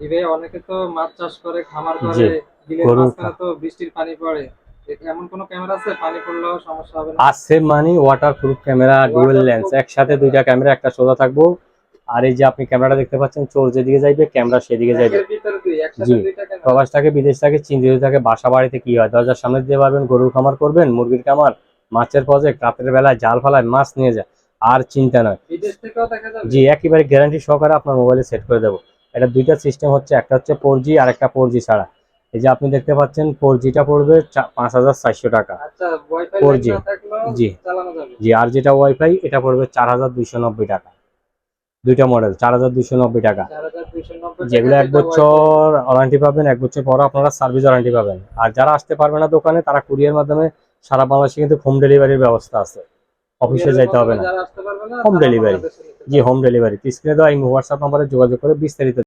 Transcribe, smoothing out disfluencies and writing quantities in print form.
জি ভাই, অনেকে তো মাছ চাষ করে, খামার জি, করে, বিলের গরুর মাঝখানে তো বৃষ্টির পানি পড়ে। এমন কোনো ক্যামেরা আছে পানি পড়লেও সমস্যা হবে না? আছে মানে water proof camera, dual water lens, proof একসাথে ক্যামেরা দুইটা ক্যামেরা, একটা সোজা থাকবো। আর এই যে আপনি ক্যামেরাটা দেখতে পাচ্ছেন, চোর যেদিকে যাইবে ক্যামেরা সেদিকে যাইবে। একের ভিতরে দুই, একসাথে জি, দুইটা ক্যামেরা। প্রবাস থাকে, বিদেশ থাকে, চিন্তিত থাকে, বাসা বাড়িতে কি হয়, দরজার সামনে দিতে পারবেন, গরুর খামার করবেন, মুরগির খামার, মাছের প্রজেক্ট, রাতের বেলায় জাল ফালায় মাছ নিয়ে যায়, আর চিন্তা নয়। বিদেশ থেকেও দেখা যাবে? জি, একেবারে গ্যারান্টি সহকারে আপনার মোবাইলে সেট করে দেবো। এটা দুইটা সিস্টেম হচ্ছে, একটা হচ্ছে 4G আর একটা 4G ছাড়া। এই যে আপনি দেখতে পাচ্ছেন 4Gটা পড়বে 5,400 টাকা, আচ্ছা, ওয়াইফাই লাইন 4G। না থাকলেও জি, চালানো যাবে? জি, আর যেটা ওয়াইফাই এটা পড়বে 4,290 টাকা। দুইটা মডেল 4,290 টাকা। 4290 টাকা, যেগুলো এক যেটা ওয়াইফাই। বছর ওয়ারেন্টি পাবেন, এক বছর পর আপনারা সার্ভিস ওয়ারেন্টি পাবেন। আর যারা আসতে পারবে না দোকানে, তারা কুরিয়ার মাধ্যমে সারা বাংলাদেশে কিন্তু হোম ডেলিভারির ব্যবস্থা আছে, অফিসে কুরিয়ারের যাইতে হবে মাধ্যমে না। যারা আসতে পারবে না হোম তারা ডেলিভারি। বাংলাদেশে নিতে জি, পারবে। Home delivery. স্ক্রিনে দেওয়া এই হোয়াটসঅ্যাপ নাম্বারে যোগাযোগ করে বিস্তারিত